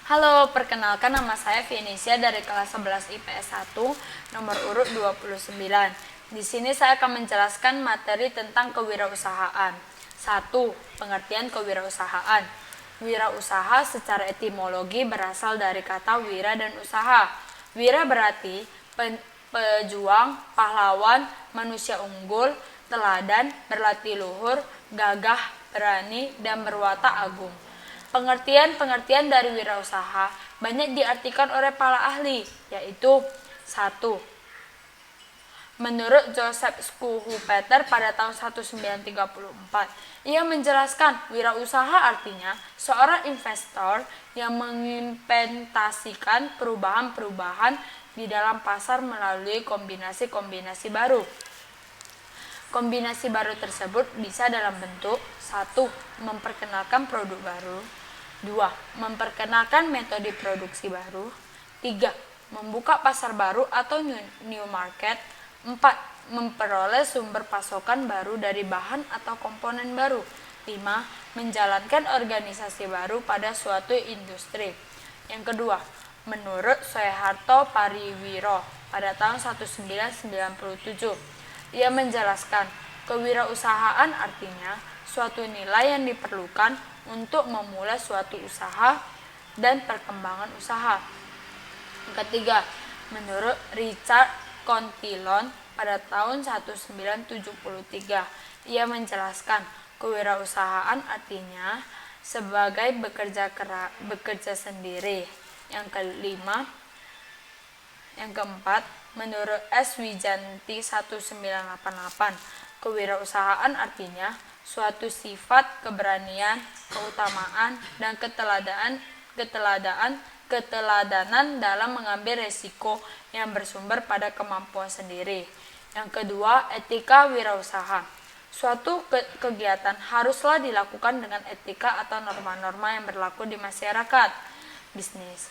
Halo, perkenalkan nama saya Venesia dari kelas 11 IPS 1, nomor urut 29. Di sini saya akan menjelaskan materi tentang kewirausahaan. 1. Pengertian kewirausahaan. Wirausaha secara etimologi berasal dari kata wira dan usaha. Wira berarti pejuang, pahlawan, manusia unggul, teladan, berlatih luhur, gagah, berani, dan berwatak agung. Pengertian-pengertian dari wirausaha banyak diartikan oleh para ahli, yaitu 1. Menurut Joseph Schumpeter pada tahun 1934, ia menjelaskan wirausaha artinya seorang investor yang mengimplementasikan perubahan-perubahan di dalam pasar melalui kombinasi-kombinasi baru. Kombinasi baru tersebut bisa dalam bentuk 1. Memperkenalkan produk baru, 2. Memperkenalkan metode produksi baru, 3. Membuka pasar baru atau new market, 4. Memperoleh sumber pasokan baru dari bahan atau komponen baru, 5. Menjalankan organisasi baru pada suatu industri. Yang kedua, menurut Soeharto Pariwiro pada tahun 1997, ia menjelaskan, kewirausahaan artinya suatu nilai yang diperlukan untuk memulai suatu usaha dan perkembangan usaha. Yang ketiga, menurut Richard Cantillon pada tahun 1973, ia menjelaskan, kewirausahaan artinya sebagai bekerja sendiri. Yang keempat, menurut S. Wijanti 1988, kewirausahaan artinya suatu sifat keberanian, keutamaan, dan keteladanan dalam mengambil resiko yang bersumber pada kemampuan sendiri. Yang kedua, etika wirausaha. Suatu kegiatan haruslah dilakukan dengan etika atau norma-norma yang berlaku di masyarakat bisnis.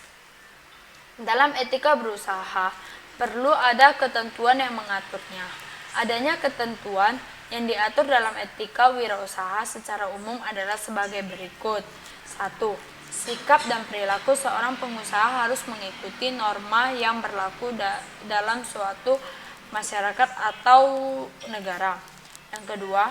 Dalam etika berusaha, perlu ada ketentuan yang mengaturnya. Adanya ketentuan yang diatur dalam etika wirausaha secara umum adalah sebagai berikut. 1. Sikap dan perilaku seorang pengusaha harus mengikuti norma yang berlaku dalam suatu masyarakat atau negara. Yang kedua,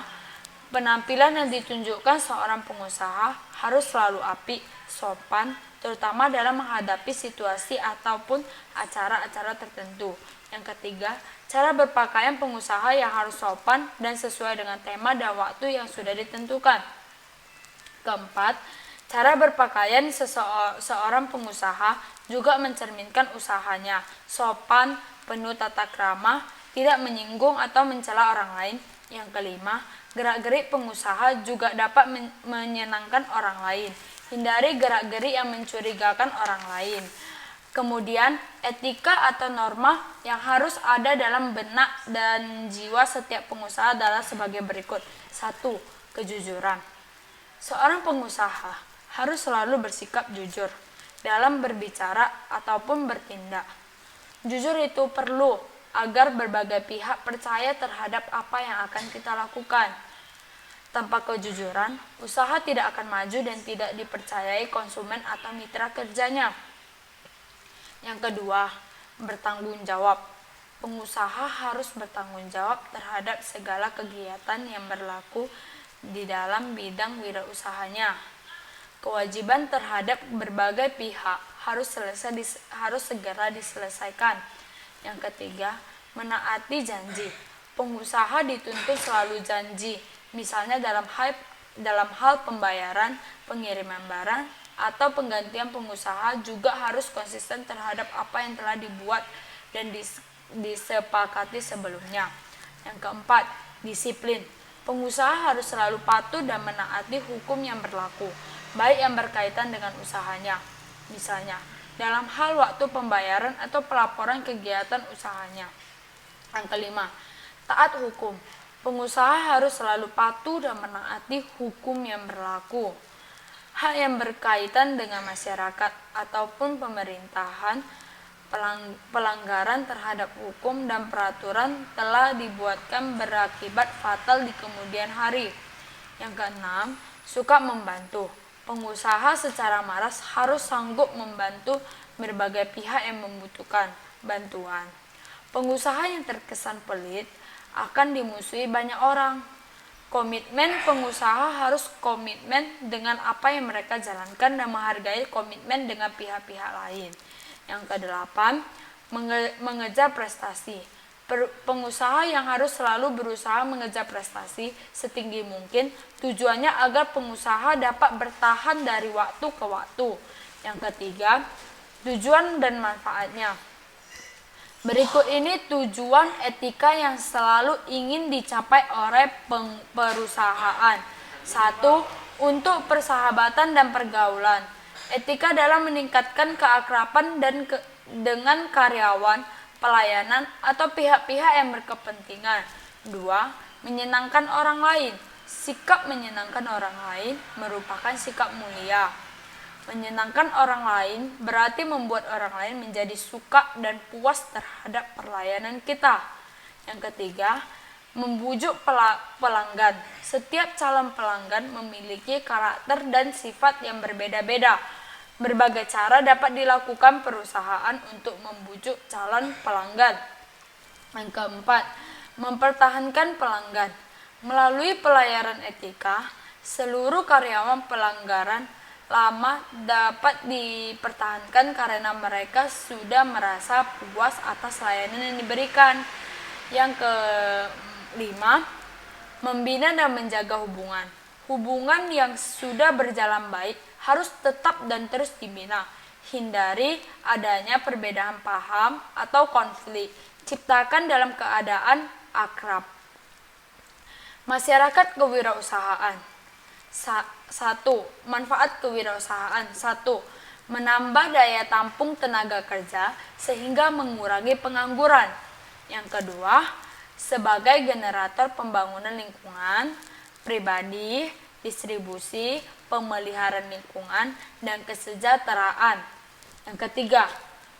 penampilan yang ditunjukkan seorang pengusaha harus selalu apik, sopan, terutama dalam menghadapi situasi ataupun acara-acara tertentu. Yang ketiga, cara berpakaian pengusaha yang harus sopan dan sesuai dengan tema dan waktu yang sudah ditentukan. Keempat, cara berpakaian seorang pengusaha juga mencerminkan usahanya, sopan, penuh tata krama, tidak menyinggung atau mencela orang lain. Yang kelima, gerak-gerik pengusaha juga dapat menyenangkan orang lain. Hindari gerak-gerik yang mencurigakan orang lain. Kemudian, etika atau norma yang harus ada dalam benak dan jiwa setiap pengusaha adalah sebagai berikut. 1. Kejujuran. Seorang pengusaha harus selalu bersikap jujur dalam berbicara ataupun bertindak. Jujur itu perlu agar berbagai pihak percaya terhadap apa yang akan kita lakukan. Tanpa kejujuran, usaha tidak akan maju dan tidak dipercayai konsumen atau mitra kerjanya. Yang kedua, bertanggung jawab. Pengusaha harus bertanggung jawab terhadap segala kegiatan yang berlaku di dalam bidang wirausahanya. Kewajiban terhadap berbagai pihak harus segera diselesaikan. Yang ketiga, menaati janji. Pengusaha dituntut selalu janji, misalnya dalam hal pembayaran, pengiriman barang, atau penggantian. Pengusaha juga harus konsisten terhadap apa yang telah dibuat dan disepakati sebelumnya. Yang keempat, disiplin. Pengusaha harus selalu patuh dan menaati hukum yang berlaku, baik yang berkaitan dengan usahanya, misalnya dalam hal waktu pembayaran atau pelaporan kegiatan usahanya. Yang kelima, taat hukum. Pengusaha harus selalu patuh dan menaati hukum yang berlaku. Hak yang berkaitan dengan masyarakat ataupun pemerintahan, pelanggaran terhadap hukum dan peraturan telah dibuatkan berakibat fatal di kemudian hari. Yang keenam, suka membantu. Pengusaha secara maras harus sanggup membantu berbagai pihak yang membutuhkan bantuan. Pengusaha yang terkesan pelit akan dimusuhi banyak orang. Komitmen pengusaha harus komitmen dengan apa yang mereka jalankan dan menghargai komitmen dengan pihak-pihak lain. Yang kedelapan, mengejar prestasi. Pengusaha yang harus selalu berusaha mengejar prestasi setinggi mungkin, tujuannya agar pengusaha dapat bertahan dari waktu ke waktu. Yang ketiga, tujuan dan manfaatnya. Berikut ini tujuan etika yang selalu ingin dicapai oleh perusahaan. 1. Untuk persahabatan dan pergaulan. Etika dalam meningkatkan keakraban dengan karyawan, pelayanan, atau pihak-pihak yang berkepentingan. 2. Menyenangkan orang lain. Sikap menyenangkan orang lain merupakan sikap mulia. Menyenangkan orang lain berarti membuat orang lain menjadi suka dan puas terhadap pelayanan kita. Yang ketiga, membujuk pelanggan. Setiap calon pelanggan memiliki karakter dan sifat yang berbeda-beda. Berbagai cara dapat dilakukan perusahaan untuk membujuk calon pelanggan. Yang keempat, mempertahankan pelanggan. Melalui pelayanan etika, seluruh karyawan pelanggaran lama dapat dipertahankan karena mereka sudah merasa puas atas layanan yang diberikan. Yang kelima, membina dan menjaga hubungan. Hubungan yang sudah berjalan baik harus tetap dan terus dibina. Hindari adanya perbedaan paham atau konflik. Ciptakan dalam keadaan akrab. Masyarakat kewirausahaan. 1. Manfaat kewirausahaan. 1. Menambah daya tampung tenaga kerja sehingga mengurangi pengangguran. Yang kedua, sebagai generator pembangunan lingkungan, pribadi, distribusi, pemeliharaan lingkungan, dan kesejahteraan. Yang ketiga,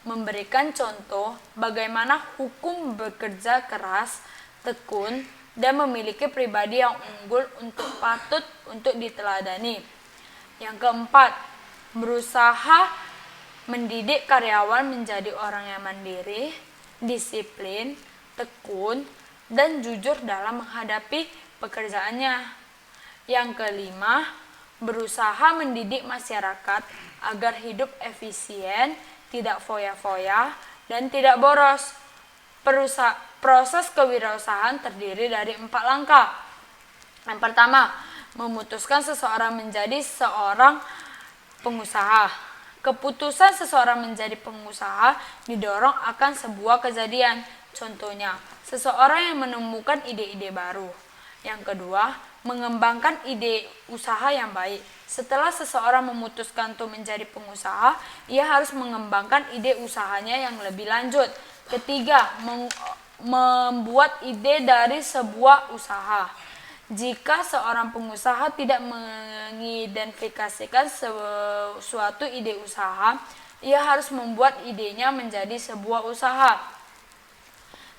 memberikan contoh bagaimana hukum bekerja keras, tekun, dan memiliki pribadi yang unggul patut untuk diteladani. Yang keempat, berusaha mendidik karyawan menjadi orang yang mandiri, disiplin, tekun, dan jujur dalam menghadapi pekerjaannya. Yang kelima, berusaha mendidik masyarakat agar hidup efisien, tidak foya-foya, dan tidak boros. Proses kewirausahaan terdiri dari 4 langkah. Yang pertama, memutuskan seseorang menjadi seorang pengusaha. Keputusan seseorang menjadi pengusaha didorong akan sebuah kejadian. Contohnya, seseorang yang menemukan ide-ide baru. Yang kedua, mengembangkan ide usaha yang baik. Setelah seseorang memutuskan untuk menjadi pengusaha, ia harus mengembangkan ide usahanya yang lebih lanjut. Ketiga, membuat ide dari sebuah usaha. Jika seorang pengusaha tidak mengidentifikasikan suatu ide usaha, ia harus membuat idenya menjadi sebuah usaha.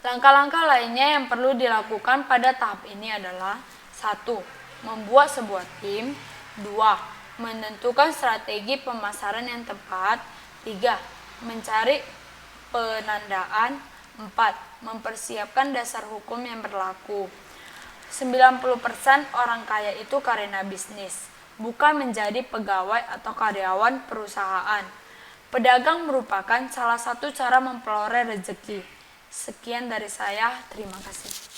Langkah-langkah lainnya yang perlu dilakukan pada tahap ini adalah 1. Membuat sebuah tim. 2. Menentukan strategi pemasaran yang tepat. 3. Mencari penandaan. 4. Mempersiapkan dasar hukum yang berlaku. 90% orang kaya itu karena bisnis, bukan menjadi pegawai atau karyawan perusahaan. Pedagang merupakan salah satu cara memperoleh rezeki. Sekian dari saya, terima kasih.